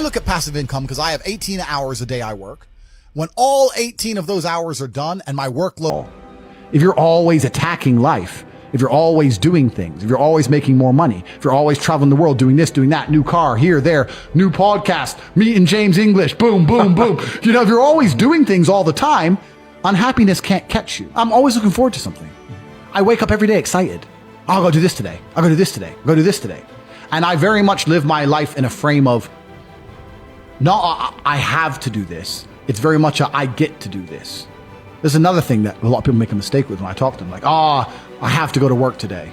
look at passive income because I have 18 hours a day I work. When all 18 of those hours are done and my workload... If you're always attacking life, if you're always doing things, if you're always making more money, if you're always traveling the world, doing this, doing that, new car, here, there, new podcast, meeting James English, boom, boom, boom. If you're always doing things all the time, unhappiness can't catch you. I'm always looking forward to something. I wake up every day excited. I'll go do this today. I'll go do this today. I'll go do this today. And I very much live my life in a frame of, no, I have to do this. It's very much a, I get to do this. There's another thing that a lot of people make a mistake with when I talk to them, like, I have to go to work today.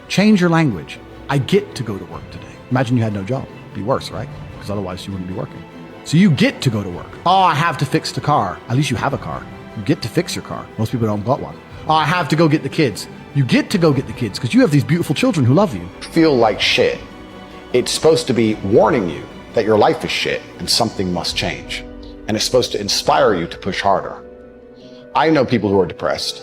Change your language. I get to go to work today. Imagine you had no job. It'd be worse, right? Because otherwise you wouldn't be working. So you get to go to work. I have to fix the car. At least you have a car. You get to fix your car. Most people don't got one. I have to go get the kids. You get to go get the kids because you have these beautiful children who love you. Feel like shit. It's supposed to be warning you that your life is shit and something must change. And it's supposed to inspire you to push harder. I know people who are depressed,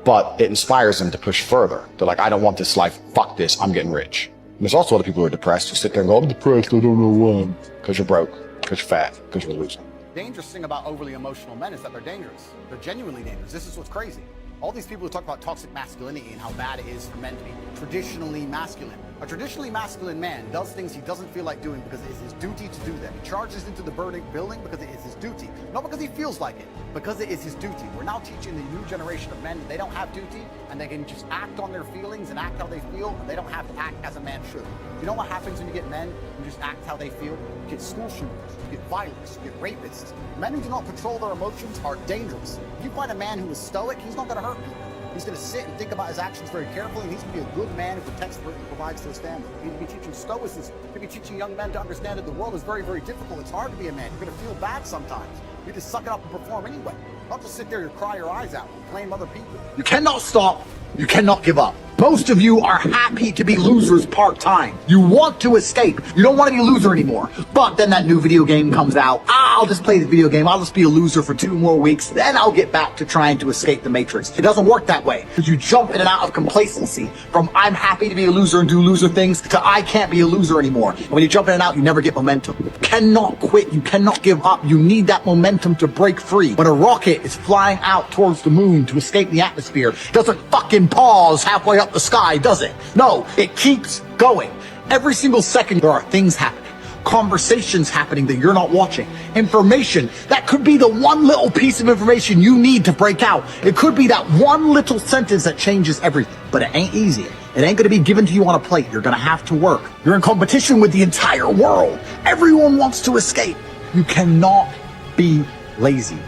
but it inspires them to push further. They're like, I don't want this life. Fuck this. I'm getting rich. And there's also other people who are depressed who sit there and go, I'm depressed. I don't know why. Because you're broke, because you're fat, because you're a loser. The dangerous thing about overly emotional men is that they're dangerous. They're genuinely dangerous. This is what's crazy. All these people who talk about toxic masculinity and how bad it is for men to be traditionally masculine. A traditionally masculine man does things he doesn't feel like doing because it is his duty to do them. He charges into the burning building because it is his duty. Not because he feels like it, because it is his duty. We're now teaching the new generation of men that they don't have duty and they can just act on their feelings and act how they feel, and they don't have to act as a man should. You know what happens when you get men who just act how they feel? You get school shooters, you get violence, you get rapists. Men who do not control their emotions are dangerous. If you find a man who is stoic, he's not going to hurt people. He's going to sit and think about his actions very carefully, and he's going to be a good man who protects and provides for his family. You need to be teaching stoicism. You need to be teaching young men to understand that the world is very, very difficult. It's hard to be a man. You're going to feel bad sometimes. You just suck it up and perform anyway. Not just sit there and cry your eyes out and blame other people. You cannot stop. You cannot give up. Most of you are happy to be losers part-time. You want to escape. You don't want to be a loser anymore. But then that new video game comes out. I'll just play the video game. I'll just be a loser for 2 more weeks. Then I'll get back to trying to escape the matrix. It doesn't work that way. Because you jump in and out of complacency from I'm happy to be a loser and do loser things to I can't be a loser anymore. And when you jump in and out, you never get momentum. You cannot quit. You cannot give up. You need that momentum to break free. When a rocket is flying out towards the moon to escape the atmosphere, it doesn't fucking pause halfway up the sky, does it? No, it keeps going. Every single second there are things happening. Conversations happening that you're not watching. Information. That could be the one little piece of information you need to break out. It could be that one little sentence that changes everything. But it ain't easy. It ain't gonna be given to you on a plate. You're gonna have to work. You're in competition with the entire world. Everyone wants to escape. You cannot be lazy.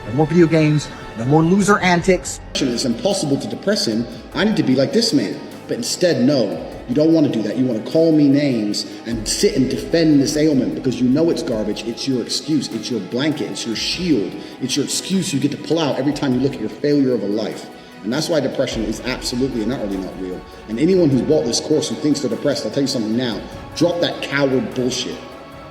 No more video games. No more loser antics. It's impossible to depress him. I need to be like this man. But instead, no, you don't want to do that. You want to call me names and sit and defend this ailment because you know it's garbage. It's your excuse. It's your blanket. It's your shield. It's your excuse you get to pull out every time you look at your failure of a life. And that's why depression is absolutely and utterly not real. And anyone who's bought this course who thinks they're depressed, I'll tell you something now. Drop that coward bullshit.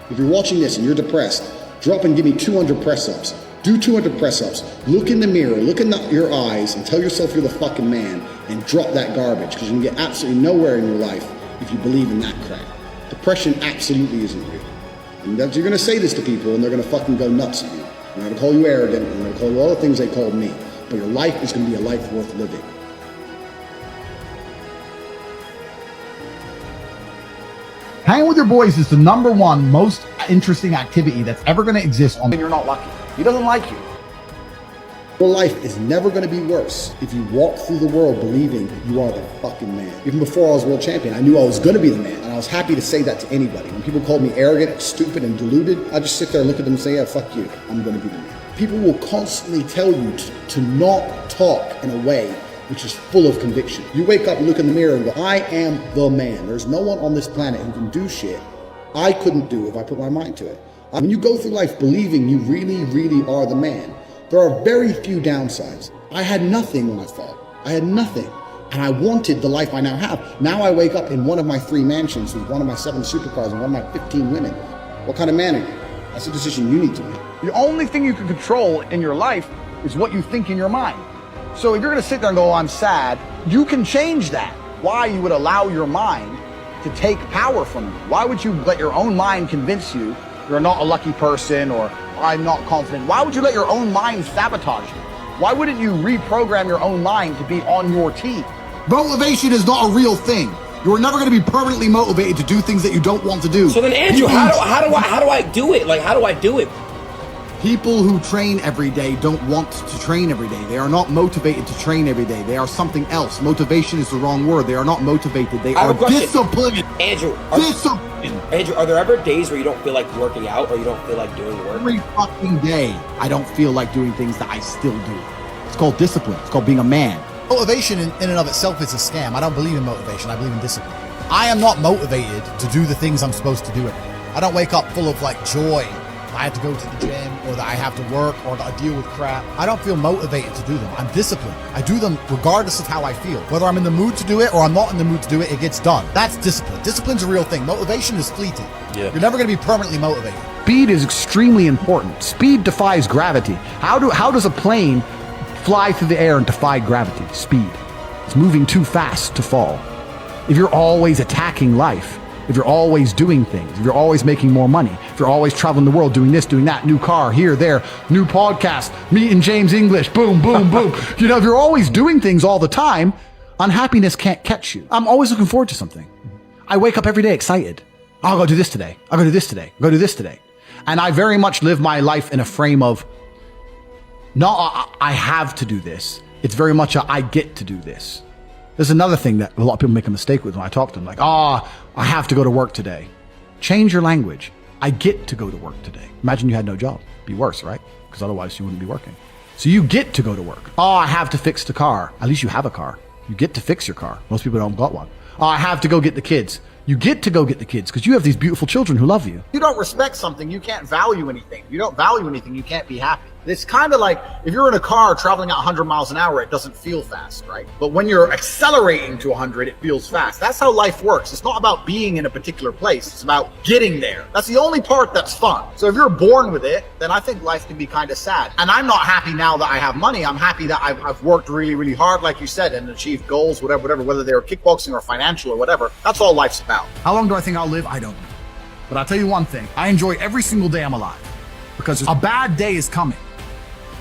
If you're watching this and you're depressed, drop and give me 200 press-ups. Do 200 press-ups. Look in the mirror, look in your eyes, and tell yourself you're the fucking man, and drop that garbage, because you can get absolutely nowhere in your life if you believe in that crap. Depression absolutely isn't real. And you're going to say this to people, and they're going to fucking go nuts at you. They're going to call you arrogant, and they're going to call you all the things they called me. But your life is going to be a life worth living. Hanging with your boys is the #1 most interesting activity that's ever going to exist on. And you're not lucky. He doesn't like you. Your life is never going to be worse if you walk through the world believing you are the fucking man. Even before I was world champion, I knew I was going to be the man, and I was happy to say that to anybody. When people called me arrogant, stupid, and deluded, I just sit there and look at them and say, yeah, fuck you. I'm going to be the man. People will constantly tell you to not talk in a way which is full of conviction. You wake up and look in the mirror and go, I am the man. There's no one on this planet who can do shit I couldn't do if I put my mind to it. When you go through life believing you really, really are the man, there are very few downsides. I had nothing when I fought. I had nothing. And I wanted the life I now have. Now I wake up in one of my 3 mansions with one of my 7 supercars and one of my 15 women. What kind of man are you? That's a decision you need to make. The only thing you can control in your life is what you think in your mind. So if you're going to sit there and go, I'm sad, you can change that. Why you would allow your mind to take power from you? Why would you let your own mind convince you you're not a lucky person, or I'm not confident. Why would you let your own mind sabotage you? Why wouldn't you reprogram your own mind to be on your team? Motivation is not a real thing. You're never going to be permanently motivated to do things that you don't want to do. So then, Andrew, how do I do it? Like, how do I do it? People who train every day don't want to train every day. They are not motivated to train every day. They are something else. Motivation is the wrong word. They are not motivated. They are disciplined. Andrew, Andrew, are there ever days where you don't feel like working out or you don't feel like doing work? Every fucking day, I don't feel like doing things that I still do. It's called discipline. It's called being a man. Motivation in and of itself is a scam. I don't believe in motivation. I believe in discipline. I am not motivated to do the things I'm supposed to do every day. I don't wake up full of like joy. I have to go to the gym, or that I have to work, or that I deal with crap. I don't feel motivated to do them. I'm disciplined. I do them regardless of how I feel. Whether I'm in the mood to do it or I'm not in the mood to do it, it gets done. That's discipline. Discipline's a real thing. Motivation is fleeting. Yeah. You're never going to be permanently motivated. Speed is extremely important. Speed defies gravity. How does a plane fly through the air and defy gravity? Speed. It's moving too fast to fall. If you're always attacking life, if you're always doing things, if you're always making more money, if you're always traveling the world, doing this, doing that, new car, here, there, new podcast, meeting James English, boom, boom, boom. You know, if you're always doing things all the time, unhappiness can't catch you. I'm always looking forward to something. I wake up every day excited. I'll go do this today. I'll go do this today. I'll go do this today. And I very much live my life in a frame of, not I have to do this. It's very much a I get to do this. There's another thing that a lot of people make a mistake with when I talk to them, like, I have to go to work today. Change your language. I get to go to work today. Imagine you had no job. It'd be worse, right? Because otherwise you wouldn't be working. So you get to go to work. I have to fix the car. At least you have a car. You get to fix your car. Most people don't got one. I have to go get the kids. You get to go get the kids because you have these beautiful children who love you. You don't respect something, you can't value anything. You don't value anything, you can't be happy. It's kind of like if you're in a car traveling at 100 miles an hour, it doesn't feel fast, right? But when you're accelerating to 100, it feels fast. That's how life works. It's not about being in a particular place. It's about getting there. That's the only part that's fun. So if you're born with it, then I think life can be kind of sad. And I'm not happy now that I have money. I'm happy that I've worked really, really hard, like you said, and achieved goals, whatever, whether they're kickboxing or financial or whatever. That's all life's about. How long do I think I'll live? I don't know. But I'll tell you one thing. I enjoy every single day I'm alive because a bad day is coming.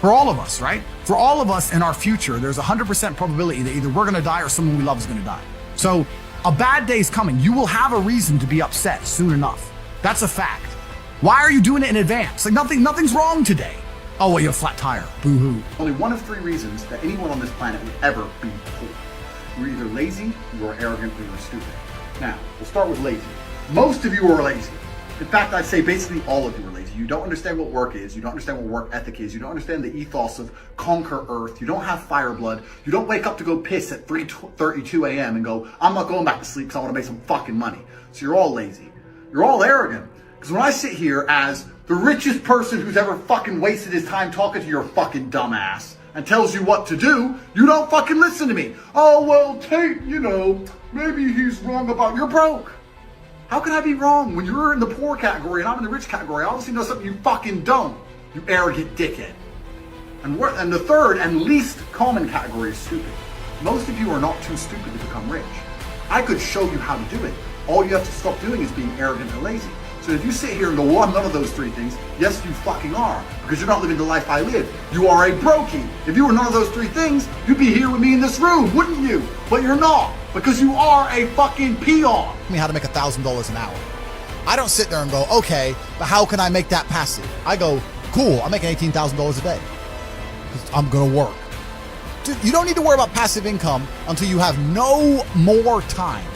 For all of us, right? For all of us in our future, there's 100% probability that either we're going to die or someone we love is going to die. So a bad day is coming. You will have a reason to be upset soon enough. That's a fact. Why are you doing it in advance? Like nothing's wrong today. Oh, well, you have a flat tire. Boo-hoo. Only one of three reasons that anyone on this planet would ever be poor. You're either lazy, you're arrogant, or you're stupid. Now, we'll start with lazy. Most of you are lazy. In fact, I'd say basically all of you are lazy. You don't understand what work is. You don't understand what work ethic is. You don't understand the ethos of conquer Earth. You don't have fire blood. You don't wake up to go piss at 3:32 a.m. and go, I'm not going back to sleep because I want to make some fucking money. So you're all lazy. You're all arrogant. Because when I sit here as the richest person who's ever fucking wasted his time talking to your fucking dumbass and tells you what to do, you don't fucking listen to me. Oh, well, Tate, you know, maybe he's wrong about, you're broke. How can I be wrong? When you're in the poor category and I'm in the rich category, I obviously know something you fucking don't, you arrogant dickhead. And the third and least common category is stupid. Most of you are not too stupid to become rich. I could show you how to do it. All you have to stop doing is being arrogant and lazy. So if you sit here and go, well, I'm none of those three things, yes, you fucking are, because you're not living the life I live. You are a brokey. If you were none of those three things, you'd be here with me in this room, wouldn't you? But you're not, because you are a fucking peon. Me how to make $1,000 an hour. I don't sit there and go, okay, but how can I make that passive? I go, cool, I'm making $18,000 a day. I'm gonna work. Dude, you don't need to worry about passive income until you have no more time.